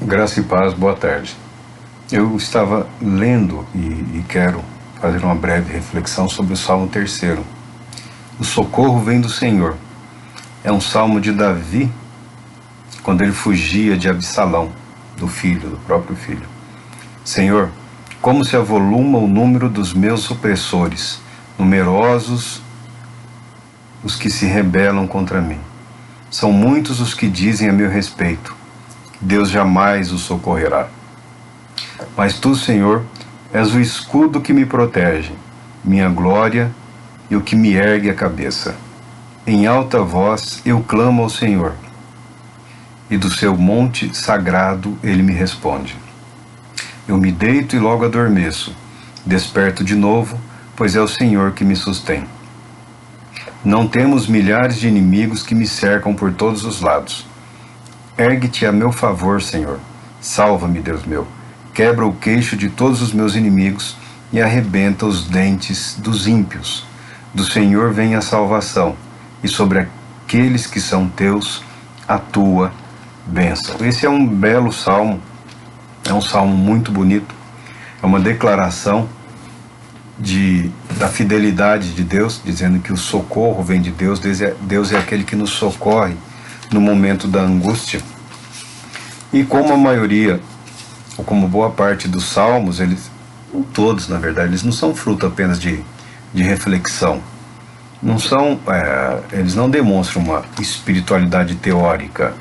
Graça e paz, boa tarde. Eu estava lendo e quero fazer uma breve reflexão sobre o Salmo 3. O socorro vem do Senhor. É um salmo de Davi, quando ele fugia de Absalão, do próprio filho. Senhor, como se avoluma o número dos meus opressores, numerosos os que se rebelam contra mim. São muitos os que dizem a meu respeito: Deus jamais os socorrerá. Mas tu, Senhor, és o escudo que me protege, minha glória e o que me ergue a cabeça. Em alta voz eu clamo ao Senhor, e do seu monte sagrado ele me responde. Eu me deito e logo adormeço, desperto de novo, pois é o Senhor que me sustém. Não temos milhares de inimigos que me cercam por todos os lados. Ergue-te a meu favor, Senhor. Salva-me, Deus meu. Quebra o queixo de todos os meus inimigos e arrebenta os dentes dos ímpios. Do Senhor vem a salvação, e sobre aqueles que são teus, a tua bênção. Esse é um belo salmo, é um salmo muito bonito, é uma declaração da fidelidade de Deus, dizendo que o socorro vem de Deus. Deus é aquele que nos socorre no momento da angústia. E como a maioria, ou como boa parte dos salmos, todos na verdade, eles não são fruto apenas de reflexão. Eles não demonstram uma espiritualidade teórica.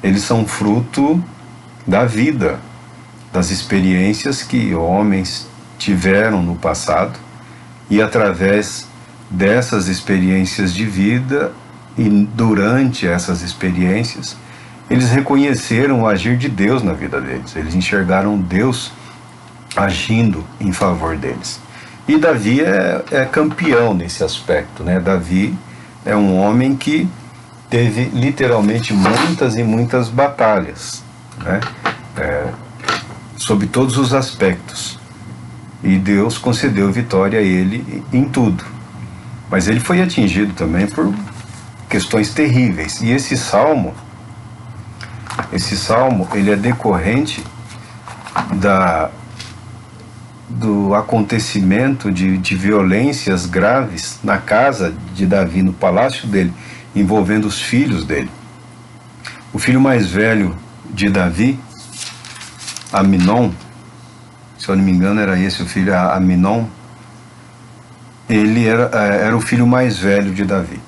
Eles são fruto da vida, das experiências que homens tiveram no passado, e através dessas experiências de vida e durante essas experiências, eles reconheceram o agir de Deus na vida deles. Eles enxergaram Deus agindo em favor deles. E Davi é campeão nesse aspecto, né? Davi é um homem que teve literalmente muitas e muitas batalhas, né? Sob todos os aspectos. E Deus concedeu vitória a ele em tudo. Mas ele foi atingido também por questões terríveis. E esse salmo, ele é decorrente do acontecimento de violências graves na casa de Davi, no palácio dele, envolvendo os filhos dele. O filho mais velho de Davi, Aminon, se eu não me engano era esse o filho, Aminon, ele era o filho mais velho de Davi.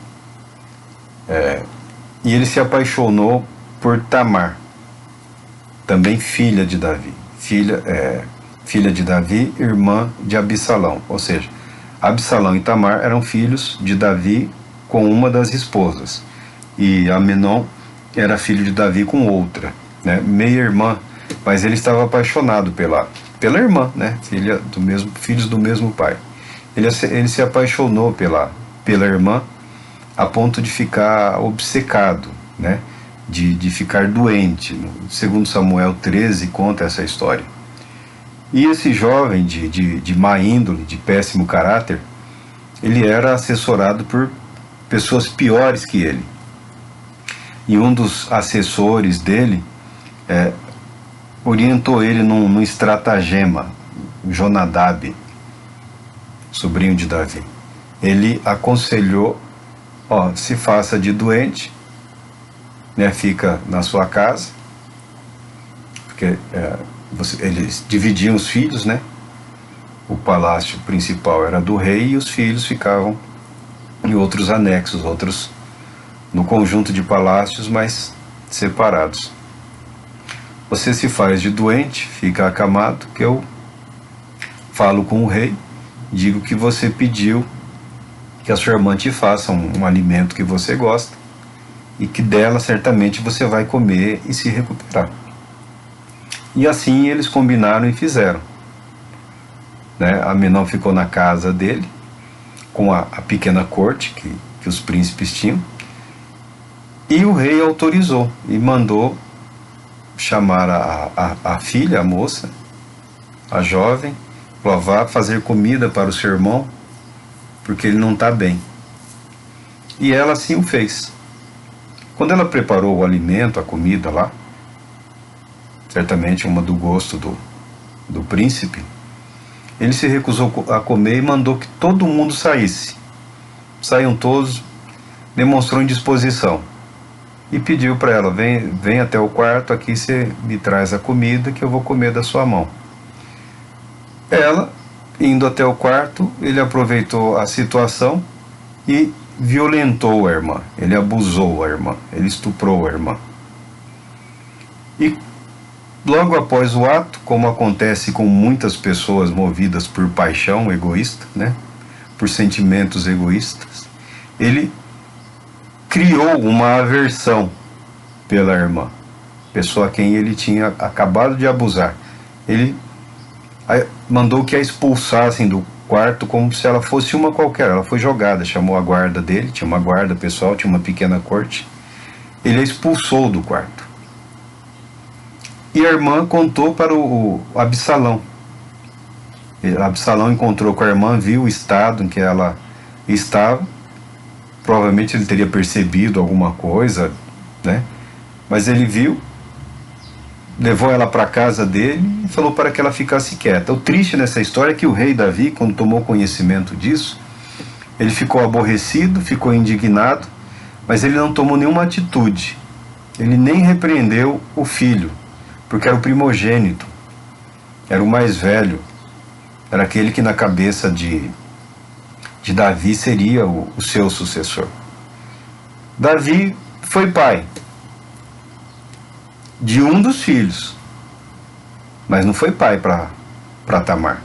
E ele se apaixonou por Tamar, também filha de Davi, filha de Davi, irmã de Absalão. Ou seja, Absalão e Tamar eram filhos de Davi com uma das esposas, e Aminon era filho de Davi com outra, né, meia irmã, mas ele estava apaixonado pela irmã, né, filhos do mesmo pai. Ele se apaixonou pela irmã a ponto de ficar obcecado, né, de ficar doente. Segundo Samuel 13 conta essa história. E esse jovem de má índole, de péssimo caráter, ele era assessorado por pessoas piores que ele. E um dos assessores dele orientou ele num estratagema, Jonadab, sobrinho de Davi. Ele aconselhou: se faça de doente, né, fica na sua casa, porque eles dividiam os filhos, né? O palácio principal era do rei e os filhos ficavam em outros anexos, outros no conjunto de palácios, mas separados. Você se faz de doente, fica acamado, que eu falo com o rei, digo que você pediu que a sua irmã te faça um alimento que você gosta, e que dela certamente você vai comer e se recuperar. E assim eles combinaram e fizeram, né? Aminon ficou na casa dele, com a pequena corte que os príncipes tinham, e o rei autorizou e mandou chamar a filha, a moça, a jovem, vá fazer comida para o seu irmão, porque ele não está bem. E ela assim o fez. Quando ela preparou o alimento, a comida lá, certamente uma do gosto do príncipe, ele se recusou a comer e mandou que todo mundo saísse. Saíam todos, demonstrou indisposição e pediu para ela: vem até o quarto, aqui você me traz a comida que eu vou comer da sua mão. Ela, indo até o quarto, ele aproveitou a situação e violentou a irmã, ele abusou a irmã, ele estuprou a irmã. E logo após o ato, como acontece com muitas pessoas movidas por paixão egoísta, né, por sentimentos egoístas, ele criou uma aversão pela irmã, pessoa a quem ele tinha acabado de abusar. Ele mandou que a expulsassem do quarto como se ela fosse uma qualquer. Ela foi jogada, chamou a guarda dele, tinha uma guarda pessoal, tinha uma pequena corte. Ele a expulsou do quarto. E a irmã contou para o Absalão. Absalão encontrou com a irmã, viu o estado em que ela estava. Provavelmente ele teria percebido alguma coisa, né? Mas ele viu, levou ela para a casa dele e falou para que ela ficasse quieta. O triste nessa história é que o rei Davi, quando tomou conhecimento disso, ele ficou aborrecido, ficou indignado, mas ele não tomou nenhuma atitude. Ele nem repreendeu o filho, porque era o primogênito, era o mais velho, era aquele que na cabeça de Davi seria o seu sucessor. Davi foi pai de um dos filhos, mas não foi pai para Tamar.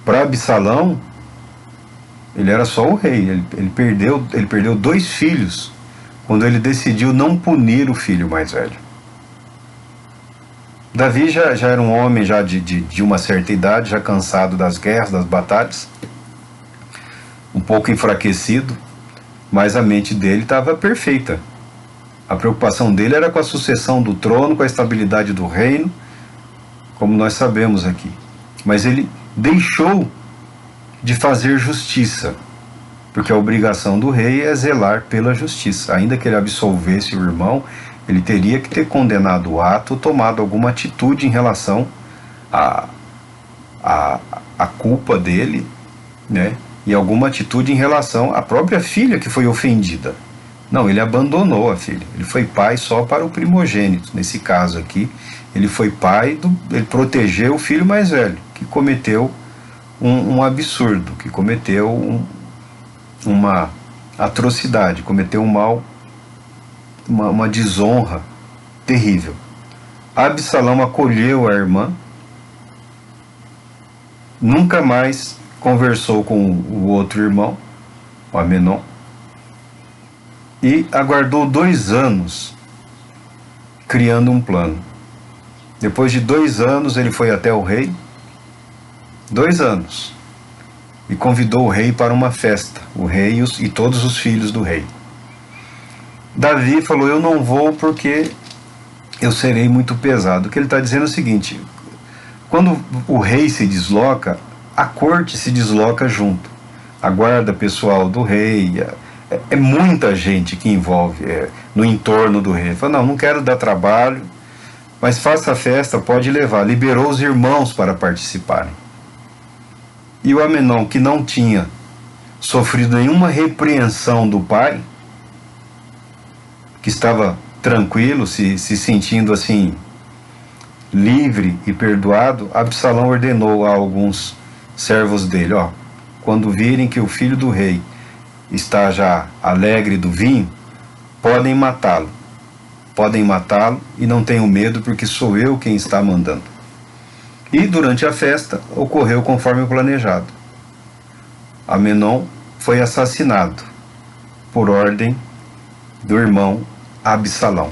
Para Absalão, ele era só o rei, ele perdeu 2 filhos quando ele decidiu não punir o filho mais velho. Davi já era um homem já de uma certa idade, já cansado das guerras, das batalhas, um pouco enfraquecido, mas a mente dele estava perfeita. A preocupação dele era com a sucessão do trono, com a estabilidade do reino, como nós sabemos aqui. Mas ele deixou de fazer justiça, porque a obrigação do rei é zelar pela justiça. Ainda que ele absolvesse o irmão, ele teria que ter condenado o ato, tomado alguma atitude em relação à culpa dele, né? E alguma atitude em relação à própria filha que foi ofendida. Não, ele abandonou a filha. Ele foi pai só para o primogênito. Nesse caso aqui, ele foi pai, ele protegeu o filho mais velho, que cometeu um absurdo, que cometeu uma atrocidade, cometeu um mal, uma desonra terrível. Absalão acolheu a irmã, nunca mais conversou com o outro irmão, o Amenom, e aguardou 2 anos criando um plano. Depois de 2 anos ele foi até o rei, 2 anos, e convidou o rei para uma festa, o rei e todos os filhos do rei. Davi falou: eu não vou porque eu serei muito pesado. O que ele está dizendo é o seguinte: quando o rei se desloca, a corte se desloca junto. A guarda pessoal do rei, é muita gente que envolve no entorno do rei. Ele falou: não quero dar trabalho, mas faça a festa, pode levar. Liberou os irmãos para participarem. E o Amenom, que não tinha sofrido nenhuma repreensão do pai, que estava tranquilo, se sentindo assim, livre e perdoado, Absalão ordenou a alguns servos dele: quando virem que o filho do rei está já alegre do vinho, podem matá-lo e não tenham medo, porque sou eu quem está mandando. E durante a festa ocorreu conforme o planejado. Amenom foi assassinado por ordem do irmão Absalão.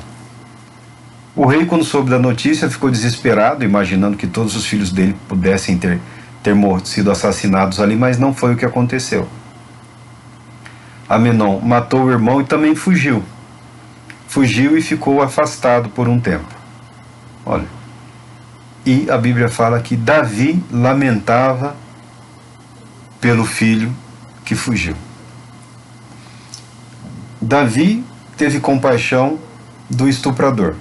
O rei, quando soube da notícia, ficou desesperado, imaginando que todos os filhos dele pudessem ter sido assassinados ali, mas não foi o que aconteceu. Amenom matou o irmão e também fugiu. Fugiu e ficou afastado por um tempo. Olha, e a Bíblia fala que Davi lamentava pelo filho que fugiu. Davi teve compaixão do estuprador.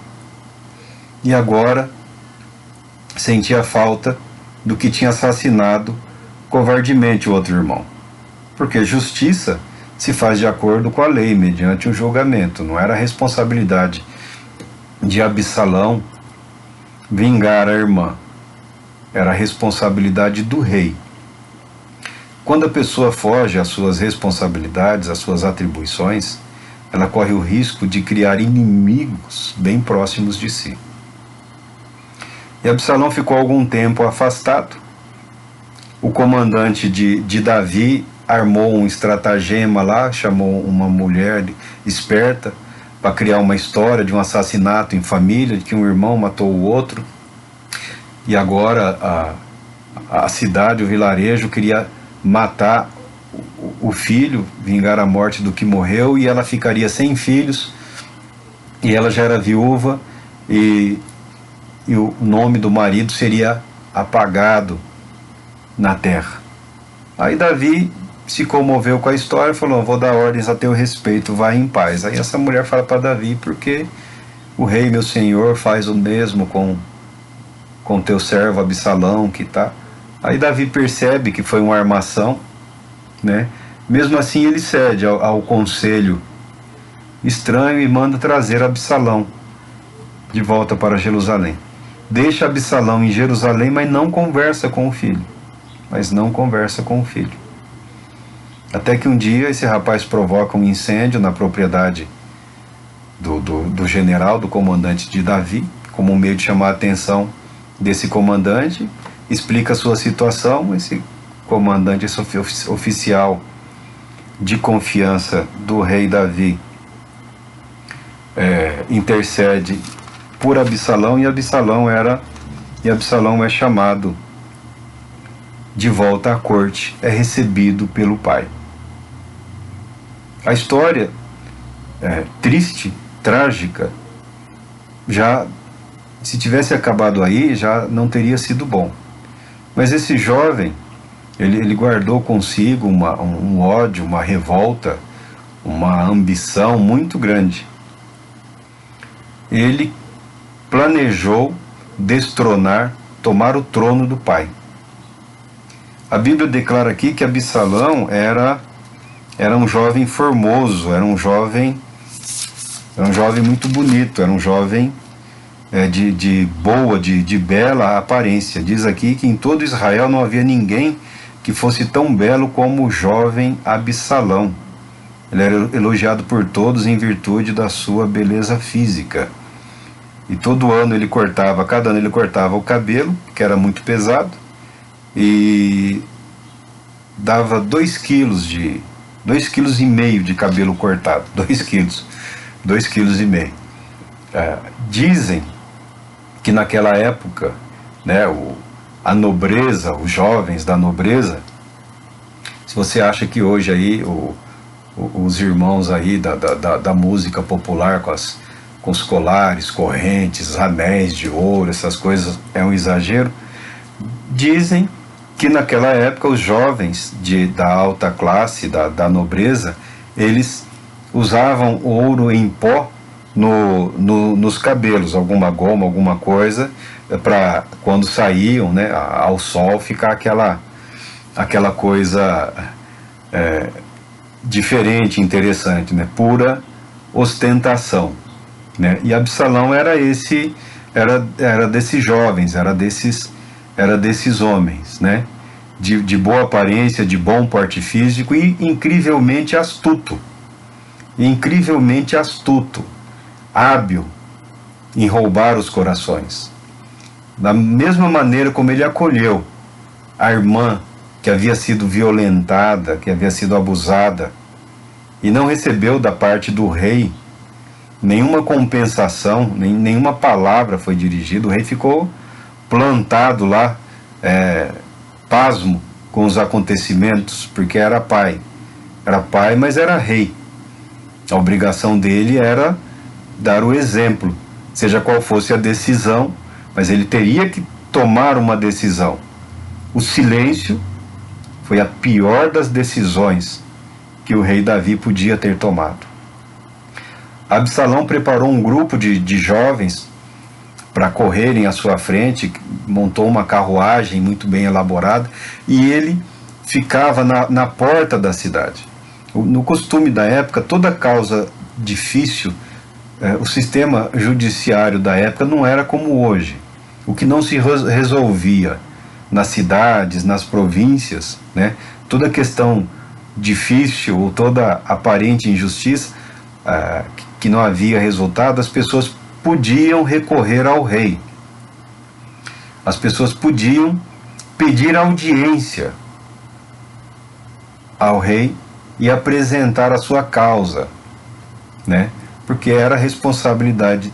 e agora sentia falta do que tinha assassinado covardemente o outro irmão. Porque justiça se faz de acordo com a lei, mediante um julgamento. Não era a responsabilidade de Absalão vingar a irmã. Era a responsabilidade do rei. Quando a pessoa foge às suas responsabilidades, às suas atribuições, ela corre o risco de criar inimigos bem próximos de si. E Absalão ficou algum tempo afastado. O comandante de Davi armou um estratagema lá, chamou uma mulher esperta para criar uma história de um assassinato em família, de que um irmão matou o outro. E agora a cidade, o vilarejo, queria matar o filho, vingar a morte do que morreu, e ela ficaria sem filhos, e ela já era viúva, e o nome do marido seria apagado na terra. Aí Davi se comoveu com a história e falou: vou dar ordens a teu respeito, vai em paz. Aí essa mulher fala para Davi: porque o rei meu senhor faz o mesmo com teu servo Absalão, que tá. Aí Davi percebe que foi uma armação, né? Mesmo assim ele cede ao conselho estranho e manda trazer Absalão de volta para Jerusalém. Deixa Absalão em Jerusalém, mas não conversa com o filho. Até que um dia esse rapaz provoca um incêndio na propriedade do general, do comandante de Davi, como um meio de chamar a atenção desse comandante, explica a sua situação. Esse comandante, esse oficial de confiança do rei Davi, intercede por Absalão, e Absalão é chamado de volta à corte, é recebido pelo pai. A história triste, trágica, já se tivesse acabado aí, já não teria sido bom. Mas esse jovem, ele guardou consigo um ódio, uma revolta, uma ambição muito grande. Ele planejou destronar, tomar o trono do pai. A Bíblia declara aqui que Absalão era um jovem formoso, era um jovem muito bonito, era um jovem de boa, de bela aparência. Diz aqui que em todo Israel não havia ninguém que fosse tão belo como o jovem Absalão. Ele era elogiado por todos em virtude da sua beleza física. E cada ano ele cortava o cabelo, que era muito pesado, e dava 2,5 kg de cabelo cortado. 2,5 kg. Dizem que naquela época, né, a nobreza, os jovens da nobreza, se você acha que hoje aí os irmãos aí da música popular com os colares, correntes, anéis de ouro, essas coisas, é um exagero. Dizem que naquela época os jovens da alta classe, da nobreza, eles usavam ouro em pó nos cabelos, alguma goma, alguma coisa, para quando saíam, né, ao sol, ficar aquela coisa diferente, interessante, né, pura ostentação, né? E Absalão era desses jovens, era desses homens, né? De boa aparência, de bom porte físico e incrivelmente astuto, hábil em roubar os corações. Da mesma maneira como ele acolheu a irmã que havia sido violentada, que havia sido abusada, e não recebeu da parte do rei nenhuma compensação, nenhuma palavra foi dirigida, o rei ficou plantado lá, pasmo com os acontecimentos, porque era pai, mas era rei. A obrigação dele era dar o exemplo, seja qual fosse a decisão, mas ele teria que tomar uma decisão. O silêncio foi a pior das decisões que o rei Davi podia ter tomado. Absalão preparou um grupo de jovens para correrem à sua frente, montou uma carruagem muito bem elaborada, e ele ficava na porta da cidade. No costume da época, toda causa difícil, o sistema judiciário da época não era como hoje. O que não se resolvia nas cidades, nas províncias, né, toda questão difícil ou toda aparente injustiça que não havia resultado, as pessoas podiam recorrer ao rei. As pessoas podiam pedir audiência ao rei e apresentar a sua causa, né? Porque era responsabilidade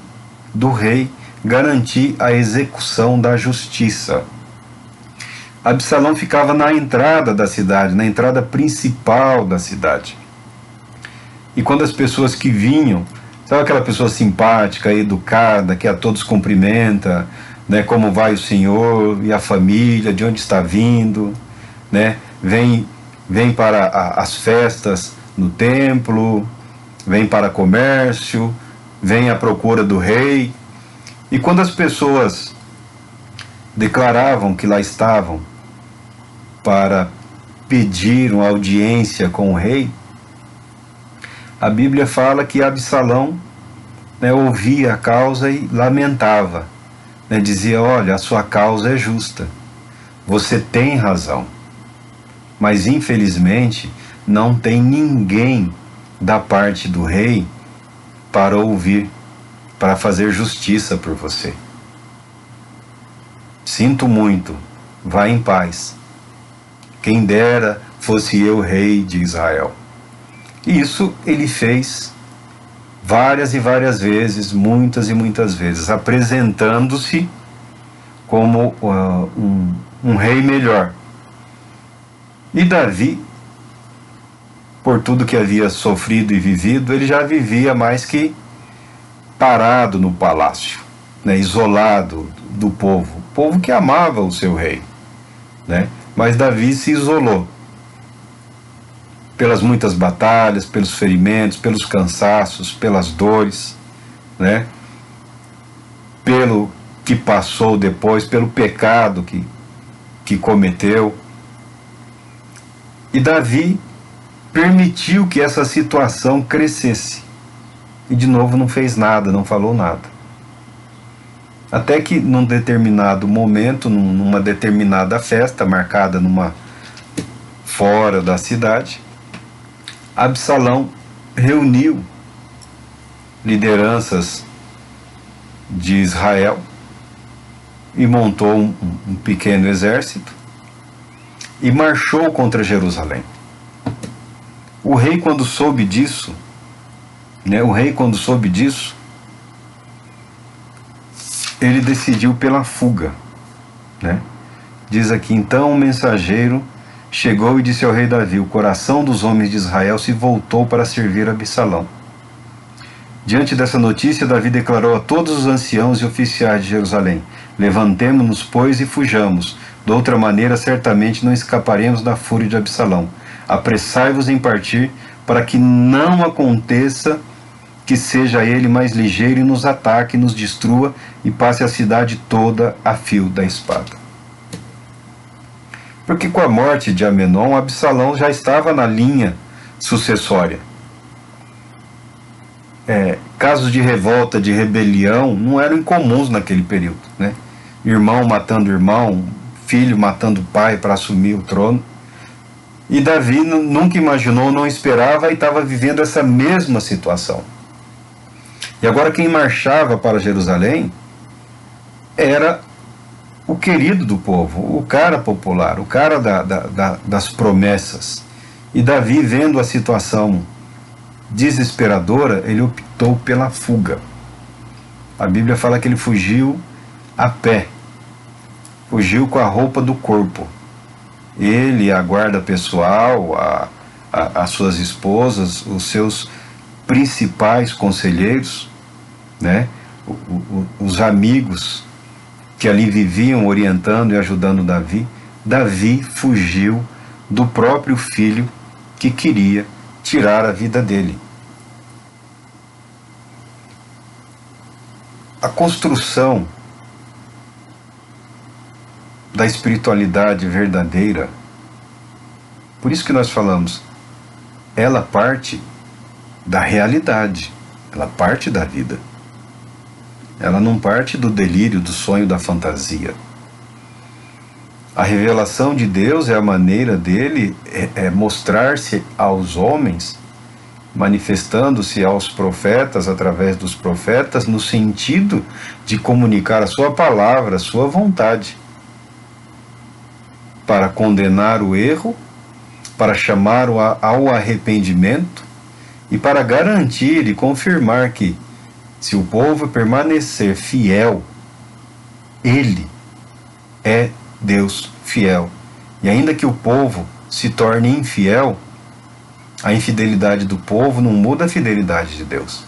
do rei garantir a execução da justiça. Absalão ficava na entrada da cidade, na entrada principal da cidade. E quando as pessoas que vinham, sabe aquela pessoa simpática, educada, que a todos cumprimenta, né, como vai o senhor e a família, de onde está vindo, né, vem para as festas no templo, vem para comércio, vem à procura do rei. E quando as pessoas declaravam que lá estavam para pedir uma audiência com o rei, a Bíblia fala que Absalão, né, ouvia a causa e lamentava, né, dizia: olha, a sua causa é justa, você tem razão, mas infelizmente não tem ninguém da parte do rei para ouvir, para fazer justiça por você. Sinto muito, vá em paz. Quem dera fosse eu rei de Israel. E isso ele fez várias e várias vezes, muitas e muitas vezes, apresentando-se como um rei melhor. E Davi, por tudo que havia sofrido e vivido, ele já vivia mais que parado no palácio, né, isolado do povo, povo que amava o seu rei, né? Mas Davi se isolou pelas muitas batalhas, pelos ferimentos, pelos cansaços, pelas dores, né? Pelo que passou depois, pelo pecado que cometeu. E Davi permitiu que essa situação crescesse. E de novo não fez nada, não falou nada. Até que num determinado momento, numa determinada festa, marcada fora da cidade, Absalão reuniu lideranças de Israel e montou um pequeno exército e marchou contra Jerusalém. O rei, quando soube disso, ele decidiu pela fuga, né? Diz aqui: então o mensageiro chegou e disse ao rei Davi: o coração dos homens de Israel se voltou para servir Absalão. Diante dessa notícia, Davi declarou a todos os anciãos e oficiais de Jerusalém: levantemo-nos, pois, e fujamos. De outra maneira, certamente não escaparemos da fúria de Absalão. Apressai-vos em partir, para que não aconteça que seja ele mais ligeiro e nos ataque, nos destrua e passe a cidade toda a fio da espada. Porque com a morte de Amenom, Absalão já estava na linha sucessória. Casos de revolta, de rebelião, não eram incomuns naquele período, né? Irmão matando irmão, filho matando pai para assumir o trono. E Davi nunca imaginou, não esperava, e estava vivendo essa mesma situação. E agora quem marchava para Jerusalém era o querido do povo, o cara popular, o cara das promessas. E Davi, vendo a situação desesperadora, ele optou pela fuga. A Bíblia fala que ele fugiu a pé, fugiu com a roupa do corpo. Ele, a guarda pessoal, as suas esposas, os seus principais conselheiros, né? Os amigos que ali viviam orientando e ajudando Davi. Davi fugiu do próprio filho que queria tirar a vida dele. A construção da espiritualidade verdadeira, por isso que nós falamos, ela parte da realidade, ela parte da vida. Ela não parte do delírio, do sonho, da fantasia. A revelação de Deus é a maneira dele mostrar-se aos homens, manifestando-se aos profetas, através dos profetas, no sentido de comunicar a sua palavra, a sua vontade, para condenar o erro, para chamar ao arrependimento e para garantir e confirmar que, se o povo permanecer fiel, ele é Deus fiel. E ainda que o povo se torne infiel, a infidelidade do povo não muda a fidelidade de Deus.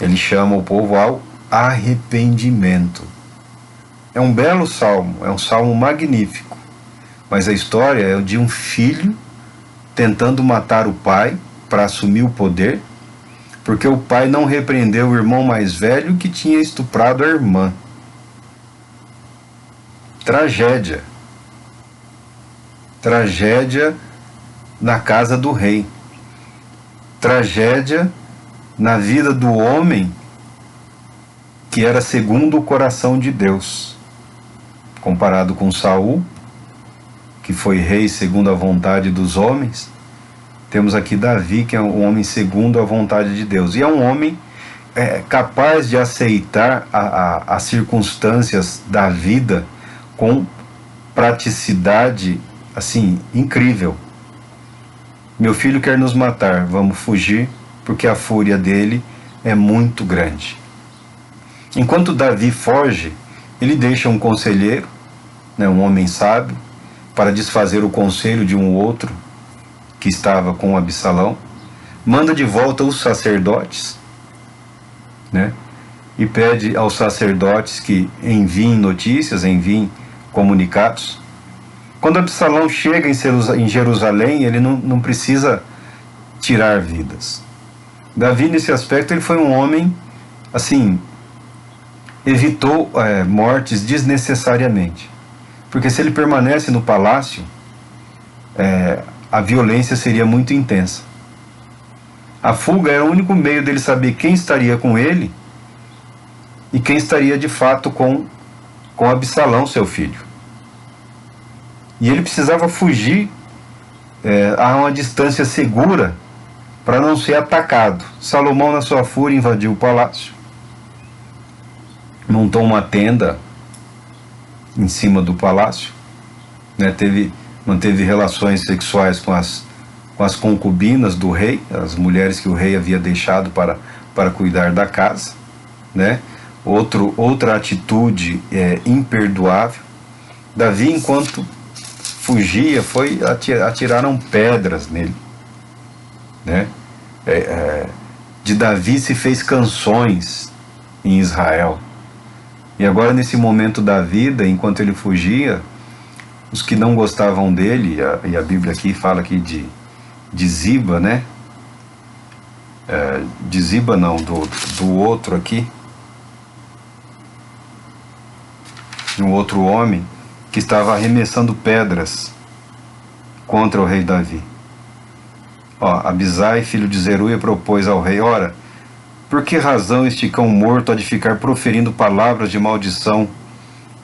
Ele chama o povo ao arrependimento. É um belo salmo, é um salmo magnífico, mas a história é de um filho tentando matar o pai para assumir o poder, porque o pai não repreendeu o irmão mais velho que tinha estuprado a irmã. Tragédia. Tragédia na casa do rei. Tragédia na vida do homem que era segundo o coração de Deus. Comparado com Saul, que foi rei segundo a vontade dos homens, temos aqui Davi, que é um homem segundo a vontade de Deus. E é um homem capaz de aceitar as circunstâncias da vida com praticidade, assim, incrível. Meu filho quer nos matar, vamos fugir, porque a fúria dele é muito grande. Enquanto Davi foge, ele deixa um conselheiro, um homem sábio, para desfazer o conselho de um outro que estava com Absalão, manda de volta os sacerdotes, e pede aos sacerdotes que enviem notícias, enviem comunicados. Quando Absalão chega em Jerusalém, ele não precisa tirar vidas. Davi, nesse aspecto, ele foi um homem, assim, evitou mortes desnecessariamente. Porque se ele permanece no palácio, a violência seria muito intensa. A fuga era o único meio dele saber quem estaria com ele e quem estaria de fato com Absalão, seu filho. E ele precisava fugir a uma distância segura para não ser atacado. Salomão, na sua fúria, invadiu o palácio, montou uma tenda em cima do palácio, manteve relações sexuais com as concubinas do rei, as mulheres que o rei havia deixado para cuidar da casa, Outra atitude imperdoável. Davi, enquanto fugia, atiraram pedras nele, de Davi se fez canções em Israel. E agora, nesse momento da vida, enquanto ele fugia, os que não gostavam dele, e a Bíblia aqui fala aqui de Ziba, de Ziba não, do outro aqui, de um outro homem que estava arremessando pedras contra o rei Davi. Abisai, filho de Zeruia, propôs ao rei: ora, por que razão este cão morto há de ficar proferindo palavras de maldição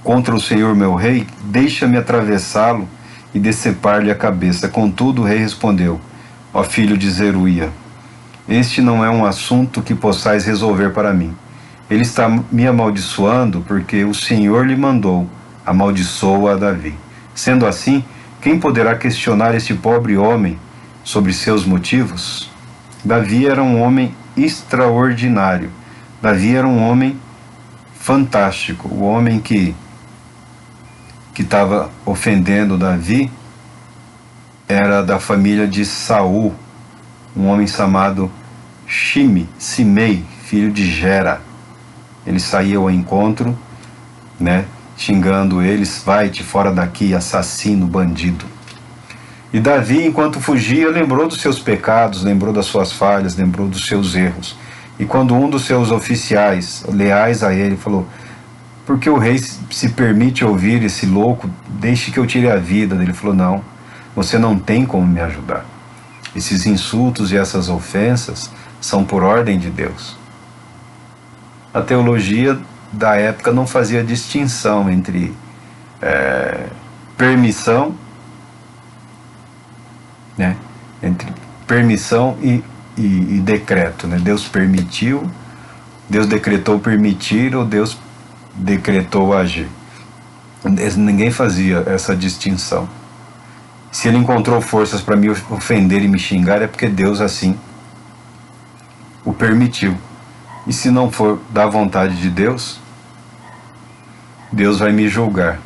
contra o Senhor meu rei? Deixa-me atravessá-lo e decepar-lhe a cabeça. Contudo, o rei respondeu: ó filho de Zeruia, este não é um assunto que possais resolver para mim. Ele está me amaldiçoando porque o Senhor lhe mandou, amaldiçoa a Davi. Sendo assim, quem poderá questionar este pobre homem sobre seus motivos? Davi era um homem extraordinário. Davi era um homem fantástico. O homem que estava ofendendo Davi era da família de Saul, um homem chamado Simei, filho de Gera. Ele saía ao encontro, xingando eles: vai-te fora daqui, assassino, bandido. E Davi, enquanto fugia, lembrou dos seus pecados, lembrou das suas falhas, lembrou dos seus erros. E quando um dos seus oficiais, leais a ele, falou: porque o rei se permite ouvir esse louco, deixe que eu tire a vida dele. Ele falou, não, você não tem como me ajudar. Esses insultos e essas ofensas são por ordem de Deus. A teologia da época não fazia distinção entre permissão, né? Entre permissão e decreto, né? Deus permitiu, Deus decretou permitir ou Deus decretou agir. Ninguém fazia essa distinção. Se ele encontrou forças para me ofender e me xingar, é porque Deus assim o permitiu. E se não for da vontade de Deus, Deus vai me julgar.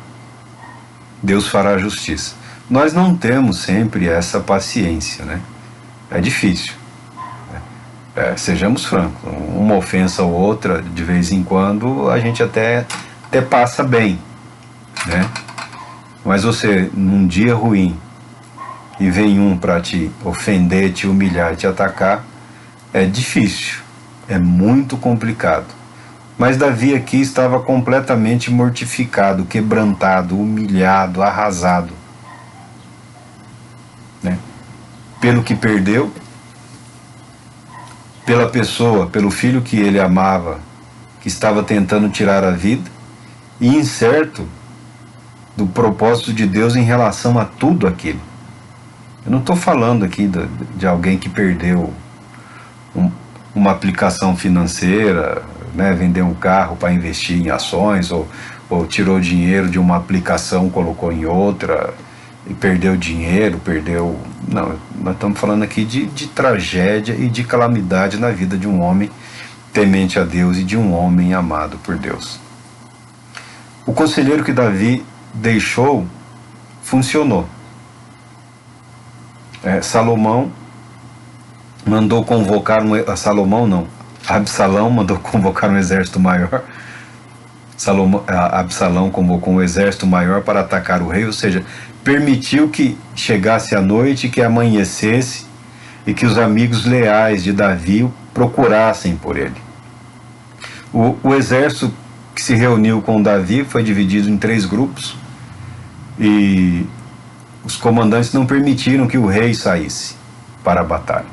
Deus fará justiça. Nós não temos sempre essa paciência, né? É difícil. Sejamos francos, uma ofensa ou outra, de vez em quando, a gente até passa bem, né? Mas você, num dia ruim, e vem um para te ofender, te humilhar, te atacar, é difícil, é muito complicado. Mas Davi aqui estava completamente mortificado, quebrantado, humilhado, arrasado, né? Pelo que perdeu, pela pessoa, pelo filho que ele amava, que estava tentando tirar a vida, e incerto do propósito de Deus em relação a tudo aquilo. Eu não estou falando aqui de alguém que perdeu uma aplicação financeira, né, vendeu um carro para investir em ações, ou tirou dinheiro de uma aplicação, colocou em outra, e perdeu dinheiro, perdeu... Não, nós estamos falando aqui de tragédia e de calamidade na vida de um homem temente a Deus e de um homem amado por Deus. O conselheiro que Davi deixou funcionou. Salomão mandou convocar Absalão mandou convocar um exército maior. Absalão convocou um exército maior para atacar o rei, ou seja, permitiu que chegasse a noite, que amanhecesse e que os amigos leais de Davi o procurassem por ele. O exército que se reuniu com Davi foi dividido em 3 grupos e os comandantes não permitiram que o rei saísse para a batalha.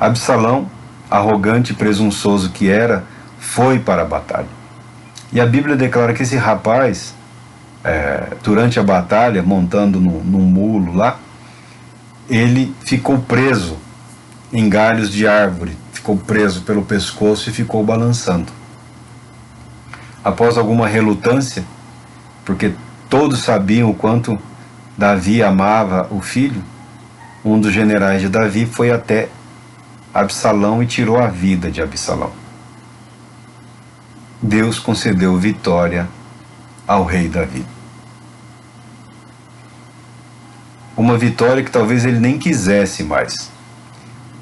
Absalão, arrogante e presunçoso que era, foi para a batalha. E a Bíblia declara que esse rapaz, durante a batalha, montando num mulo lá, ele ficou preso em galhos de árvore, ficou preso pelo pescoço e ficou balançando. Após alguma relutância, porque todos sabiam o quanto Davi amava o filho, um dos generais de Davi foi até Absalão e tirou a vida de Absalão. Deus concedeu vitória ao rei Davi. Uma vitória que talvez ele nem quisesse mais.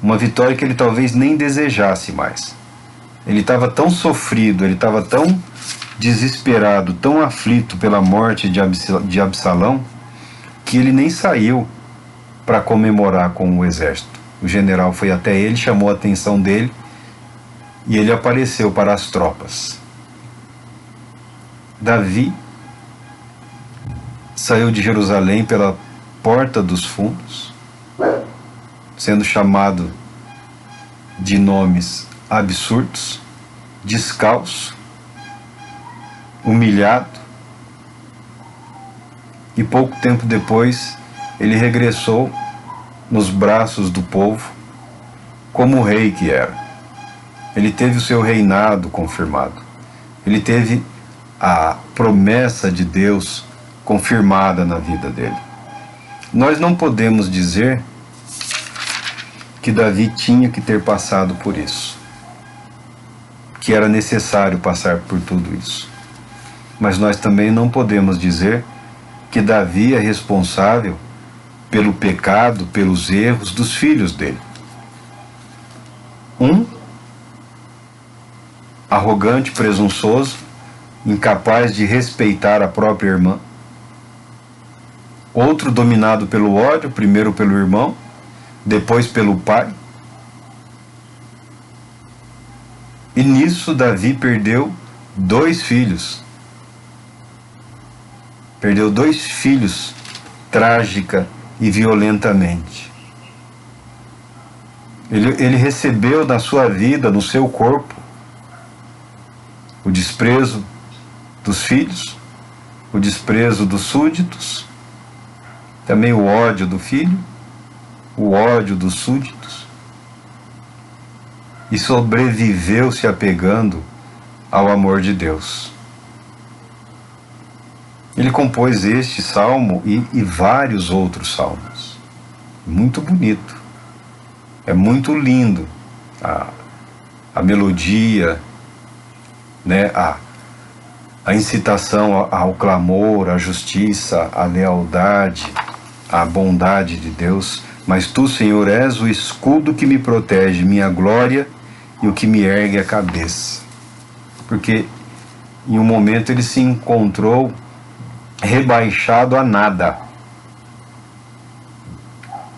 Uma vitória que ele talvez nem desejasse mais. Ele estava tão sofrido, ele estava tão desesperado, tão aflito pela morte de Absalão, que ele nem saiu para comemorar com o exército. O general foi até ele, chamou a atenção dele e ele apareceu para as tropas. Davi saiu de Jerusalém pela porta dos fundos, sendo chamado de nomes absurdos, descalço, humilhado, e pouco tempo depois ele regressou nos braços do povo como o rei que era. Ele teve o seu reinado confirmado. Ele teve a promessa de Deus confirmada na vida dele. Nós não podemos dizer que Davi tinha que ter passado por isso, que era necessário passar por tudo isso. Mas nós também não podemos dizer que Davi é responsável pelo pecado, pelos erros dos filhos dele. Um arrogante, presunçoso, incapaz de respeitar a própria irmã. Outro dominado pelo ódio, primeiro pelo irmão, depois pelo pai. E nisso Davi perdeu 2 filhos. Perdeu 2 filhos trágica e violentamente. Ele recebeu na sua vida, no seu corpo, o desprezo dos filhos, o desprezo dos súditos, também o ódio do filho, o ódio dos súditos, e sobreviveu se apegando ao amor de Deus. Ele compôs este salmo e vários outros salmos. Muito bonito. É muito lindo a melodia, né? A incitação ao clamor, à justiça, à lealdade, à bondade de Deus. Mas tu, Senhor, és o escudo que me protege, minha glória e o que me ergue a cabeça. Porque em um momento ele se encontrou rebaixado a nada.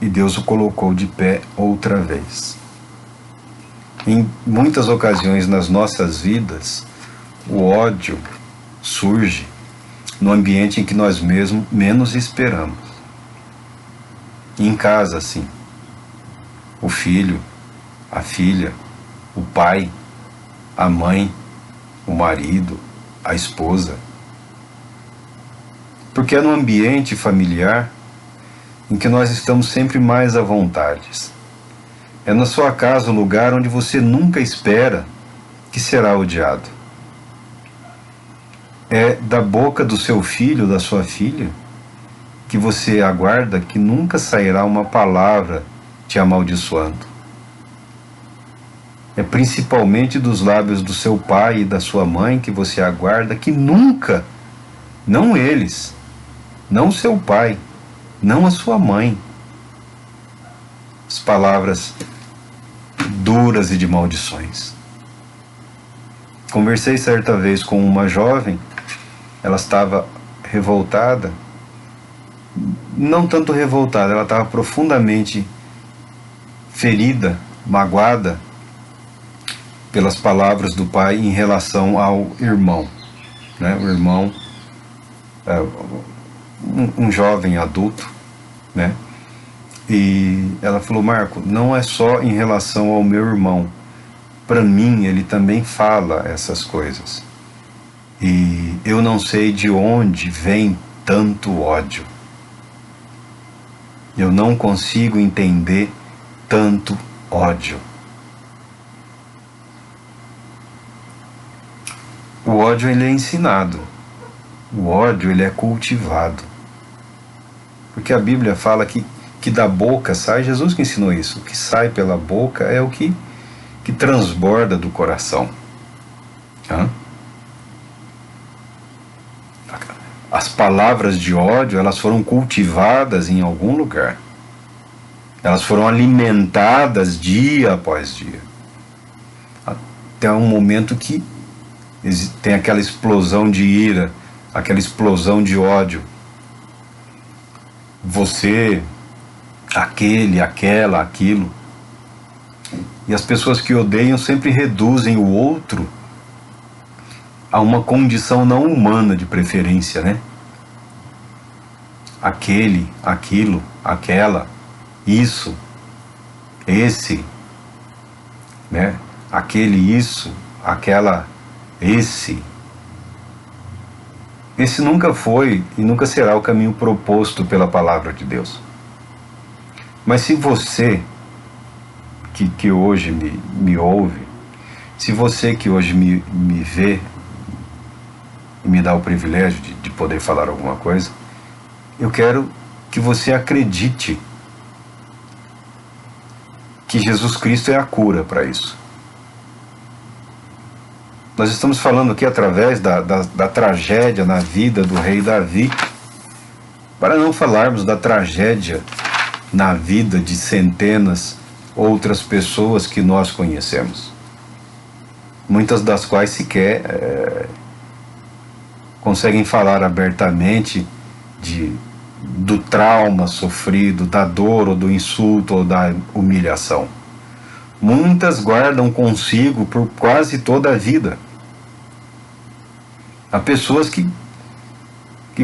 E Deus o colocou de pé outra vez. Em muitas ocasiões nas nossas vidas, o ódio surge no ambiente em que nós mesmos menos esperamos. Em casa, sim. O filho, a filha, o pai, a mãe, o marido, a esposa. Porque é no ambiente familiar em que nós estamos sempre mais à vontade. É na sua casa o lugar onde você nunca espera que será odiado. É da boca do seu filho, da sua filha, que você aguarda que nunca sairá uma palavra te amaldiçoando. É principalmente dos lábios do seu pai e da sua mãe que você aguarda que nunca, não eles, não seu pai, não a sua mãe, as palavras duras e de maldições. Conversei certa vez com uma jovem, ela estava revoltada, não tanto revoltada, ela estava profundamente ferida, magoada pelas palavras do pai em relação ao irmão, né? O irmão, um jovem adulto, né? E ela falou: Marco, não é só em relação ao meu irmão, para mim ele também fala essas coisas, e eu não sei de onde vem tanto ódio, eu não consigo entender tanto ódio. O ódio, ele é ensinado, o ódio, ele é cultivado, porque a Bíblia fala que da boca sai, Jesus que ensinou isso, o que sai pela boca é o que transborda do coração. As palavras de ódio, elas foram cultivadas em algum lugar, elas foram alimentadas dia após dia, até um momento que tem aquela explosão de ira, aquela explosão de ódio. Você, aquele, aquela, aquilo. E as pessoas que odeiam sempre reduzem o outro a uma condição não humana de preferência, né? Aquele, aquilo, aquela, isso, esse, né? Aquele, isso, aquela, esse. Esse nunca foi e nunca será o caminho proposto pela palavra de Deus. Mas se você que hoje me ouve, se você que hoje me vê e me dá o privilégio de poder falar alguma coisa, eu quero que você acredite que Jesus Cristo é a cura para isso. Nós estamos falando aqui através da tragédia na vida do rei Davi, para não falarmos da tragédia na vida de centenas outras pessoas que nós conhecemos, muitas das quais sequer conseguem falar abertamente do trauma sofrido, da dor ou do insulto ou da humilhação. Muitas guardam consigo por quase toda a vida. Há pessoas que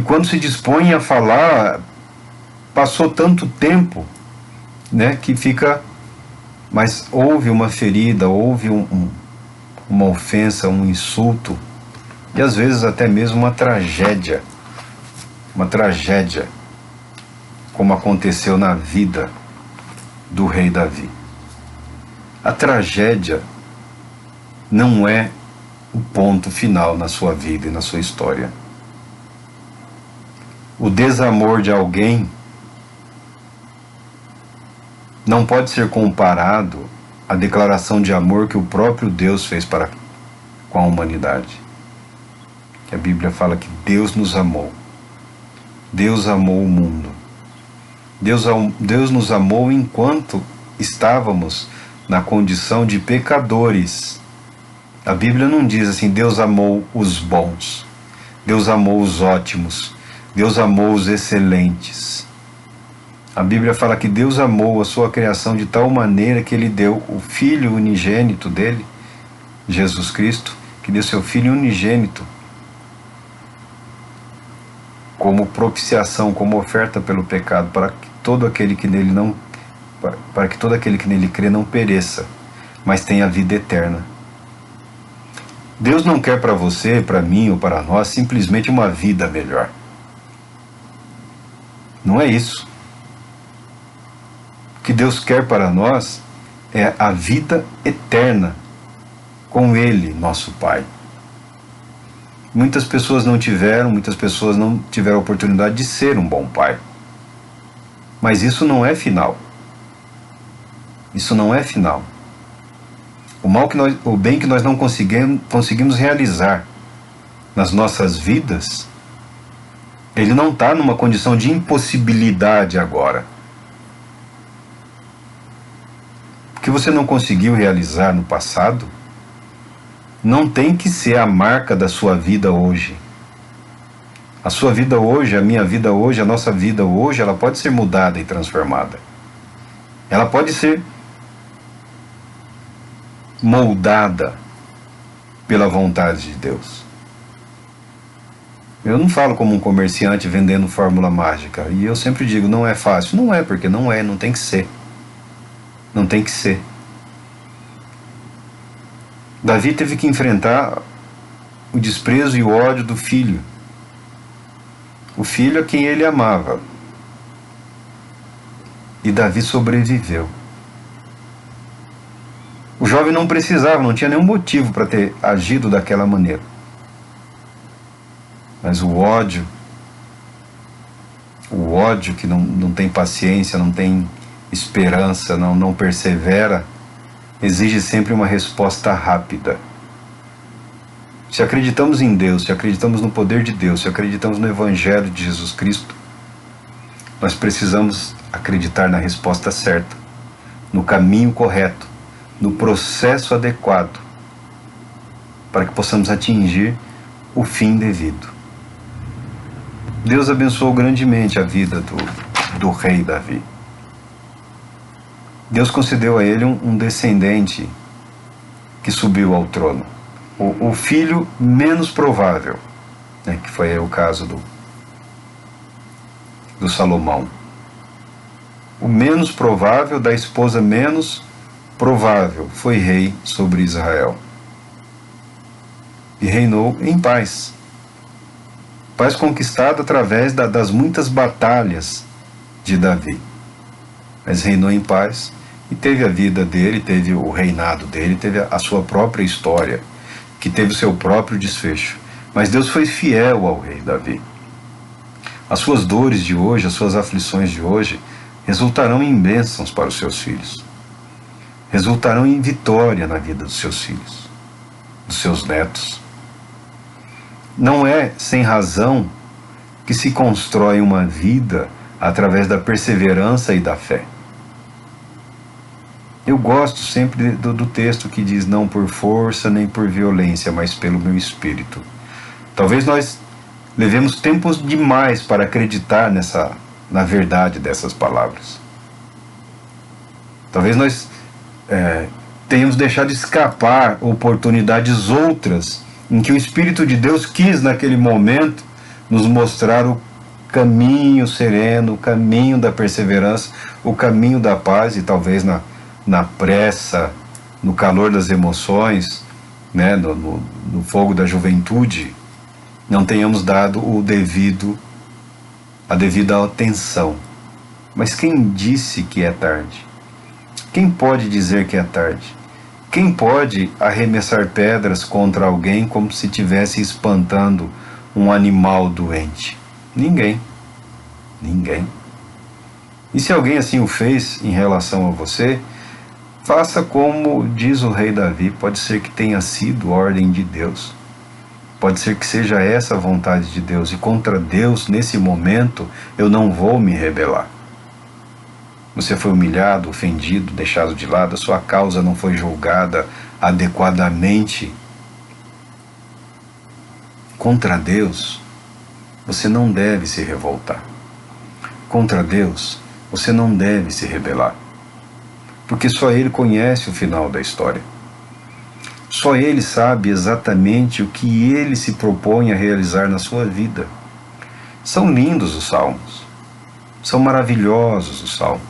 quando se dispõem a falar, passou tanto tempo, né, que fica, mas houve uma ferida, houve uma ofensa, um insulto, e às vezes até mesmo uma tragédia, como aconteceu na vida do rei Davi. A tragédia não é o ponto final na sua vida e na sua história. O desamor de alguém não pode ser comparado à declaração de amor que o próprio Deus fez para com a humanidade. Que a Bíblia fala que Deus nos amou. Deus amou o mundo. Deus nos amou enquanto estávamos na condição de pecadores. A Bíblia não diz assim, Deus amou os bons, Deus amou os ótimos, Deus amou os excelentes. A Bíblia fala que Deus amou a sua criação de tal maneira que Ele deu o Filho unigênito dele, Jesus Cristo, que deu seu Filho unigênito como propiciação, como oferta pelo pecado, para que todo aquele que nele crê não pereça, mas tenha vida eterna. Deus não quer para você, para mim ou para nós simplesmente uma vida melhor. Não é isso. O que Deus quer para nós é a vida eterna com Ele, nosso Pai. Muitas pessoas não tiveram a oportunidade de ser um bom pai. Mas isso não é final. Isso não é final. O bem que nós não conseguimos realizar nas nossas vidas, ele não está numa condição de impossibilidade agora. O que você não conseguiu realizar no passado, não tem que ser a marca da sua vida hoje. A sua vida hoje, a minha vida hoje, a nossa vida hoje, ela pode ser mudada e transformada. Ela pode ser moldada pela vontade de Deus. Eu não falo como um comerciante vendendo fórmula mágica. E eu sempre digo, não é fácil. Não é, porque não é, não tem que ser. Não tem que ser. Davi teve que enfrentar o desprezo e o ódio do filho. O filho a quem ele amava. E Davi sobreviveu. O jovem não precisava, não tinha nenhum motivo para ter agido daquela maneira. Mas o ódio que não tem paciência, não tem esperança, não persevera, exige sempre uma resposta rápida. Se acreditamos em Deus, se acreditamos no poder de Deus, se acreditamos no Evangelho de Jesus Cristo, nós precisamos acreditar na resposta certa, no caminho correto, no processo adequado, para que possamos atingir o fim devido. Deus abençoou grandemente a vida do rei Davi. Deus concedeu a ele um descendente que subiu ao trono. O filho menos provável, né, que foi o caso do Salomão. O menos provável da esposa menos provável foi rei sobre Israel. E reinou em paz. Paz conquistada através das muitas batalhas de Davi. Mas reinou em paz. E teve a vida dele, teve o reinado dele, teve a sua própria história, que teve o seu próprio desfecho. Mas Deus foi fiel ao rei Davi. As suas dores de hoje, as suas aflições de hoje, resultarão em bênçãos para os seus filhos. Resultarão em vitória na vida dos seus filhos, dos seus netos. Não é sem razão que se constrói uma vida através da perseverança e da fé. Eu gosto sempre do texto que diz, não por força nem por violência, mas pelo meu espírito. Talvez nós levemos tempos demais para acreditar na verdade dessas palavras. Talvez nós tenhamos deixado escapar oportunidades outras em que o Espírito de Deus quis, naquele momento, nos mostrar o caminho sereno, o caminho da perseverança, o caminho da paz, e talvez na pressa, no calor das emoções, né, no fogo da juventude, não tenhamos dado a devida atenção. Mas quem disse que é tarde? Quem pode dizer que é tarde? Quem pode arremessar pedras contra alguém como se estivesse espantando um animal doente? Ninguém. Ninguém. E se alguém assim o fez em relação a você, faça como diz o rei Davi, pode ser que tenha sido ordem de Deus. Pode ser que seja essa a vontade de Deus, e contra Deus, nesse momento, eu não vou me rebelar. Você foi humilhado, ofendido, deixado de lado, a sua causa não foi julgada adequadamente. Contra Deus, você não deve se revoltar. Contra Deus, você não deve se rebelar. Porque só Ele conhece o final da história. Só Ele sabe exatamente o que Ele se propõe a realizar na sua vida. São lindos os salmos. São maravilhosos os salmos.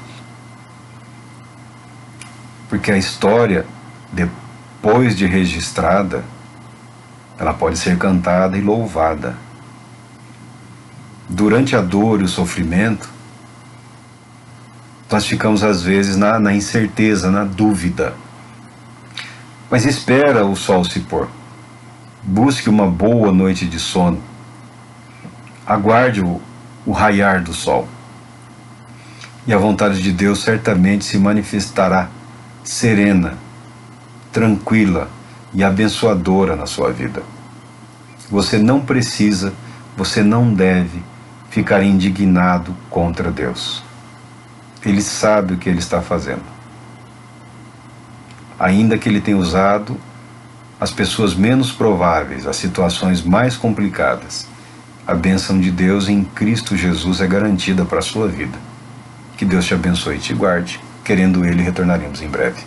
Porque a história, depois de registrada, ela pode ser cantada e louvada. Durante a dor e o sofrimento, nós ficamos às vezes na incerteza, na dúvida. Mas espera o sol se pôr. Busque uma boa noite de sono. Aguarde o raiar do sol. E a vontade de Deus certamente se manifestará serena, tranquila e abençoadora na sua vida. Você não precisa, você não deve ficar indignado contra Deus. Ele sabe o que Ele está fazendo. Ainda que Ele tenha usado as pessoas menos prováveis, as situações mais complicadas, a bênção de Deus em Cristo Jesus é garantida para a sua vida. Que Deus te abençoe e te guarde. Querendo Ele, retornaremos em breve.